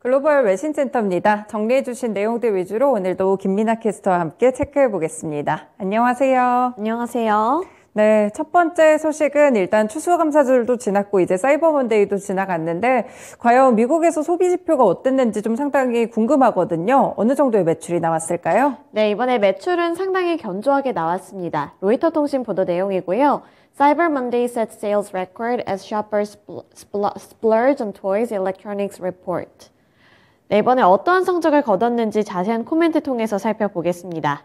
글로벌 외신센터입니다. 정리해주신 내용들 위주로 오늘도 김민아 캐스터와 함께 체크해 보겠습니다. 안녕하세요. 안녕하세요. 네, 첫 번째 소식은 일단 추수감사절도 지났고 이제 사이버 먼데이도 지나갔는데 과연 미국에서 소비 지표가 어땠는지 좀 상당히 궁금하거든요. 어느 정도의 매출이 나왔을까요? 네, 이번에 매출은 상당히 견조하게 나왔습니다. 로이터 통신 보도 내용이고요. Cyber Monday set sales record as shoppers splurge on toys and electronics report. 네, 이번에 어떠한 성적을 거뒀는지 자세한 코멘트 통해서 살펴보겠습니다.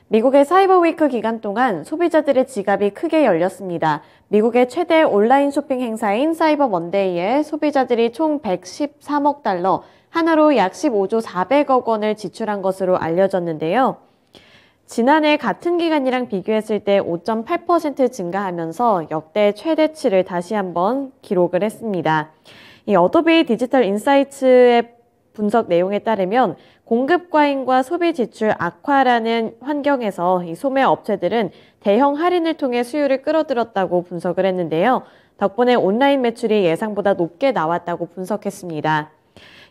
미국의 사이버 위크 기간 동안 소비자들의 지갑이 크게 열렸습니다. 미국의 최대 온라인 쇼핑 행사인 사이버 먼데이에 소비자들이 총 113억 달러, 하나로 약 15조 400억 원을 지출한 것으로 알려졌는데요. 지난해 같은 기간이랑 비교했을 때 5.8% 증가하면서 역대 최대치를 다시 한번 기록을 했습니다. 이 어도비 디지털 인사이츠의 분석 내용에 따르면 공급 과잉과 소비 지출 악화라는 환경에서 이 소매 업체들은 대형 할인을 통해 수요를 끌어들였다고 분석을 했는데요. 덕분에 온라인 매출이 예상보다 높게 나왔다고 분석했습니다.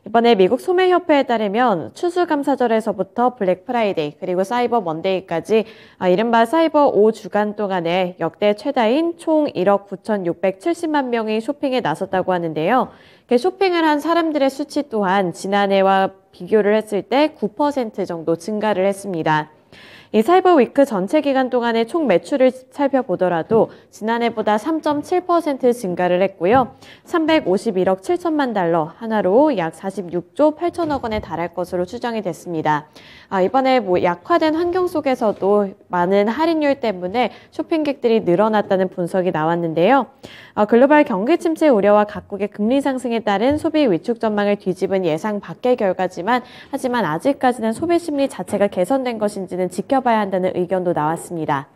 이번에 미국 소매협회에 따르면 추수감사절에서부터 블랙 프라이데이 그리고 사이버 먼데이까지 이른바 사이버 5주간 동안에 역대 최다인 총 1억 9,670만 명이 쇼핑에 나섰다고 하는데요. 쇼핑을 한 사람들의 수치 또한 지난해와 비교를 했을 때 9% 정도 증가를 했습니다. 이 사이버 위크 전체 기간 동안의 총 매출을 살펴보더라도 지난해보다 3.7% 증가를 했고요. 351억 7천만 달러, 하나로 약 46조 8천억 원에 달할 것으로 추정이 됐습니다. 이번에 약화된 환경 속에서도 많은 할인율 때문에 쇼핑객들이 늘어났다는 분석이 나왔는데요. 글로벌 경기 침체 우려와 각국의 금리 상승에 따른 소비 위축 전망을 뒤집은 예상 밖의 결과지만 하지만 아직까지는 소비 심리 자체가 개선된 것인지는 지켜봐야 한다는 의견도 나왔습니다.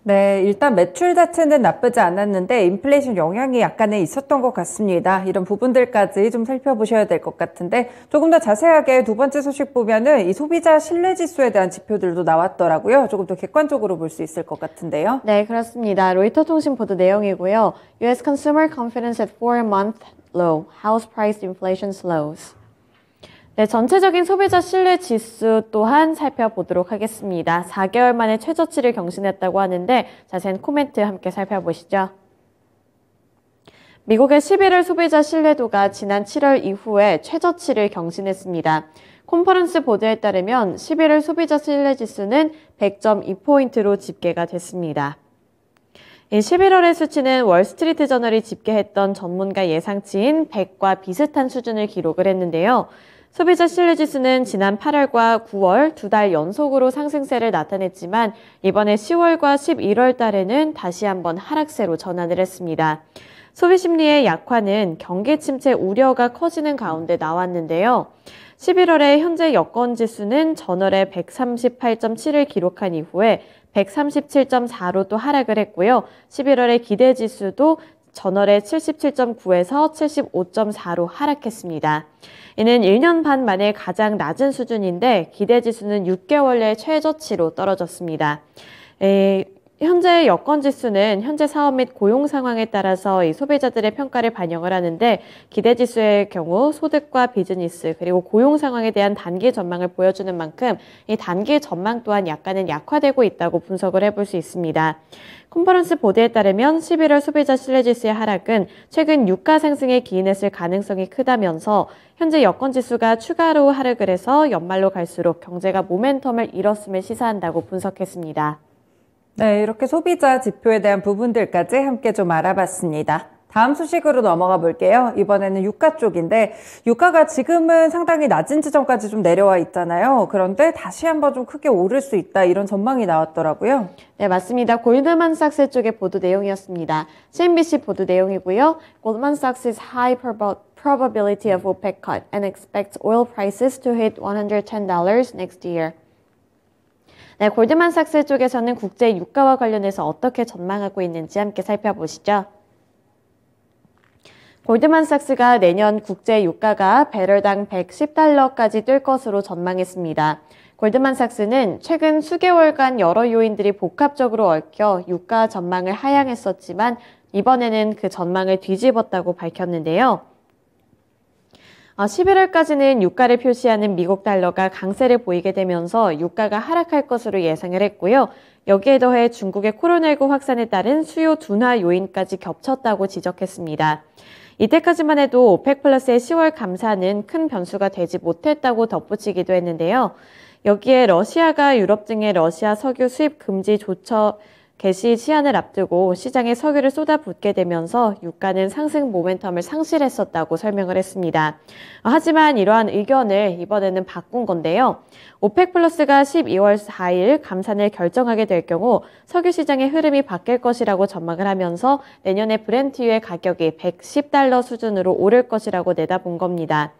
네, 일단 매출 자체는 나쁘지 않았는데 인플레이션 영향이 약간은 있었던 것 같습니다. 이런 부분들까지 좀 살펴보셔야 될 것 같은데 조금 더 자세하게 두 번째 소식 보면은 이 소비자 신뢰 지수에 대한 지표들도 나왔더라고요. 조금 더 객관적으로 볼 수 있을 것 같은데요. 네, 그렇습니다. 로이터 통신 보도 내용이고요. US Consumer Confidence at 4-month low. House price inflation slows. 네, 전체적인 소비자 신뢰 지수 또한 살펴보도록 하겠습니다. 4개월 만에 최저치를 경신했다고 하는데 자세한 코멘트 함께 살펴보시죠. 미국의 11월 소비자 신뢰도가 지난 7월 이후에 최저치를 경신했습니다. 컨퍼런스 보도에 따르면 11월 소비자 신뢰 지수는 100.2포인트로 집계가 됐습니다. 11월의 수치는 월스트리트 저널이 집계했던 전문가 예상치인 100과 비슷한 수준을 기록을 했는데요. 소비자 신뢰지수는 지난 8월과 9월 두 달 연속으로 상승세를 나타냈지만 이번에 10월과 11월 달에는 다시 한번 하락세로 전환을 했습니다. 소비 심리의 약화는 경기 침체 우려가 커지는 가운데 나왔는데요. 11월에 현재 여건 지수는 전월에 138.7을 기록한 이후에 137.4로 또 하락을 했고요. 11월의 기대 지수도 전월에 77.9에서 75.4로 하락했습니다. 이는 1년 반 만에 가장 낮은 수준인데 기대 지수는 6개월 내 최저치로 떨어졌습니다. 현재 여건 지수는 현재 사업 및 고용 상황에 따라서 이 소비자들의 평가를 반영을 하는데 기대 지수의 경우 소득과 비즈니스 그리고 고용 상황에 대한 단기 전망을 보여주는 만큼 이 단기 전망 또한 약간은 약화되고 있다고 분석을 해볼 수 있습니다. 컨퍼런스 보도에 따르면 11월 소비자 신뢰지수의 하락은 최근 유가 상승에 기인했을 가능성이 크다면서 현재 여건 지수가 추가로 하락을 해서 연말로 갈수록 경제가 모멘텀을 잃었음을 시사한다고 분석했습니다. 네, 이렇게 소비자 지표에 대한 부분들까지 함께 좀 알아봤습니다. 다음 소식으로 넘어가 볼게요. 이번에는 유가 쪽인데 유가가 지금은 상당히 낮은 지점까지 좀 내려와 있잖아요. 그런데 다시 한번 좀 크게 오를 수 있다 이런 전망이 나왔더라고요. 네, 맞습니다. 골드만삭스 쪽의 보도 내용이었습니다. CNBC 보도 내용이고요. Goldman Sachs is high probability of OPEC cut and expects oil prices to hit $110 next year. 네, 골드만삭스 쪽에서는 국제 유가와 관련해서 어떻게 전망하고 있는지 함께 살펴보시죠. 골드만삭스가 내년 국제 유가가 배럴당 110달러까지 뛸 것으로 전망했습니다. 골드만삭스는 최근 수개월간 여러 요인들이 복합적으로 얽혀 유가 전망을 하향했었지만 이번에는 그 전망을 뒤집었다고 밝혔는데요. 11월까지는 유가를 표시하는 미국 달러가 강세를 보이게 되면서 유가가 하락할 것으로 예상을 했고요. 여기에 더해 중국의 코로나19 확산에 따른 수요 둔화 요인까지 겹쳤다고 지적했습니다. 이때까지만 해도 오펙 플러스의 10월 감사는 큰 변수가 되지 못했다고 덧붙이기도 했는데요. 여기에 러시아가 유럽 등의 러시아 석유 수입 금지 조처 개시 시한을 앞두고 시장에 석유를 쏟아붓게 되면서 유가는 상승 모멘텀을 상실했었다고 설명을 했습니다. 하지만 이러한 의견을 이번에는 바꾼 건데요. 오펙 플러스가 12월 4일 감산을 결정하게 될 경우 석유 시장의 흐름이 바뀔 것이라고 전망을 하면서 내년에 브렌트유의 가격이 $110 수준으로 오를 것이라고 내다본 겁니다.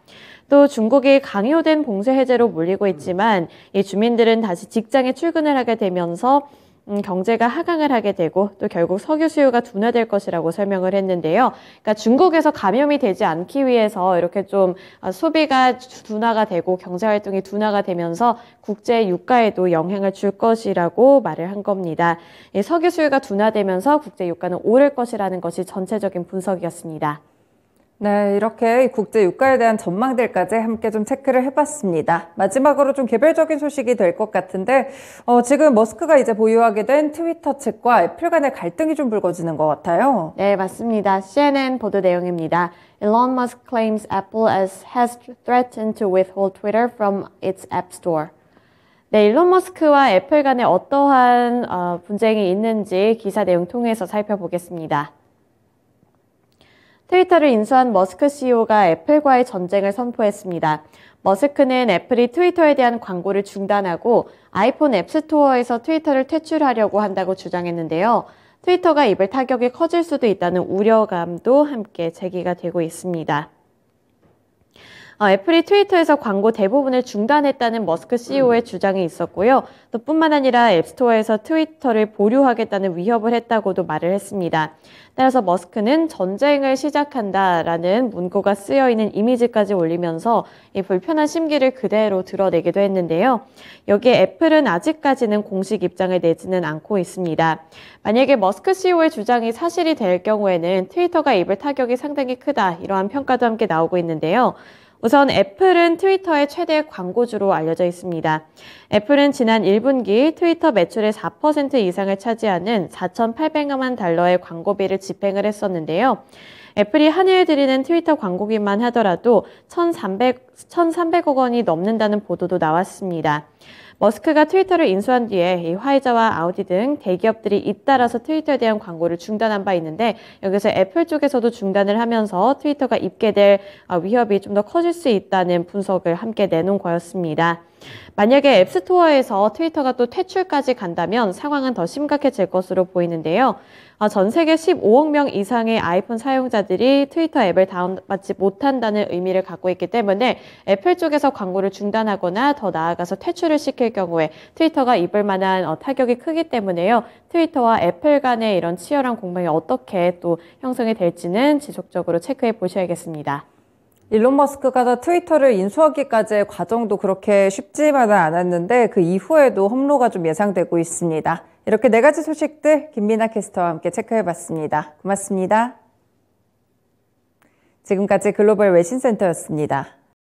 또 중국이 강요된 봉쇄 해제로 몰리고 있지만 이 주민들은 다시 직장에 출근을 하게 되면서 경제가 하강을 하게 되고 또 결국 석유 수요가 둔화될 것이라고 설명을 했는데요. 그러니까 중국에서 감염이 되지 않기 위해서 이렇게 좀 소비가 둔화가 되고 경제 활동이 둔화가 되면서 국제 유가에도 영향을 줄 것이라고 말을 한 겁니다. 석유 수요가 둔화되면서 국제 유가는 오를 것이라는 것이 전체적인 분석이었습니다. 네, 이렇게 국제 유가에 대한 전망들까지 함께 좀 체크를 해봤습니다. 마지막으로 좀 개별적인 소식이 될 것 같은데 지금 머스크가 이제 보유하게 된 트위터 측과 애플 간의 갈등이 좀 불거지는 것 같아요. 네, 맞습니다. CNN 보도 내용입니다. Elon Musk claims Apple has threatened to withhold Twitter from its App Store. 네, 일론 머스크와 애플 간에 어떠한 분쟁이 있는지 기사 내용 통해서 살펴보겠습니다. 트위터를 인수한 머스크 CEO가 애플과의 전쟁을 선포했습니다. 머스크는 애플이 트위터에 대한 광고를 중단하고 아이폰 앱스토어에서 트위터를 퇴출하려고 한다고 주장했는데요. 트위터가 입을 타격이 커질 수도 있다는 우려감도 함께 제기가 되고 있습니다. 애플이 트위터에서 광고 대부분을 중단했다는 머스크 CEO의 주장이 있었고요. 또 뿐만 아니라 앱스토어에서 트위터를 보류하겠다는 위협을 했다고도 말을 했습니다. 따라서 머스크는 전쟁을 시작한다라는 문구가 쓰여있는 이미지까지 올리면서 이 불편한 심기를 그대로 드러내기도 했는데요. 여기에 애플은 아직까지는 공식 입장을 내지는 않고 있습니다. 만약에 머스크 CEO의 주장이 사실이 될 경우에는 트위터가 입을 타격이 상당히 크다, 이러한 평가도 함께 나오고 있는데요. 우선 애플은 트위터의 최대 광고주로 알려져 있습니다. 애플은 지난 1분기 트위터 매출의 4% 이상을 차지하는 4,800만 달러의 광고비를 집행을 했었는데요. 애플이 한 해에 들이는 트위터 광고비만 하더라도 1,300억 원이 넘는다는 보도도 나왔습니다. 머스크가 트위터를 인수한 뒤에 이 화이자와 아우디 등 대기업들이 잇따라서 트위터에 대한 광고를 중단한 바 있는데 여기서 애플 쪽에서도 중단을 하면서 트위터가 입게 될 위협이 좀 더 커질 수 있다는 분석을 함께 내놓은 거였습니다. 만약에 앱스토어에서 트위터가 또 퇴출까지 간다면 상황은 더 심각해질 것으로 보이는데요. 전 세계 15억 명 이상의 아이폰 사용자들이 트위터 앱을 다운받지 못한다는 의미를 갖고 있기 때문에 애플 쪽에서 광고를 중단하거나 더 나아가서 퇴출을 시킬 경우에 트위터가 입을 만한 타격이 크기 때문에요. 트위터와 애플 간의 이런 치열한 공방이 어떻게 또 형성이 될지는 지속적으로 체크해 보셔야겠습니다. 일론 머스크가 트위터를 인수하기까지의 과정도 그렇게 쉽지만은 않았는데 그 이후에도 험로가 좀 예상되고 있습니다. 이렇게 4가지 소식들 김민아 캐스터와 함께 체크해봤습니다. 고맙습니다. 지금까지 글로벌 외신센터였습니다.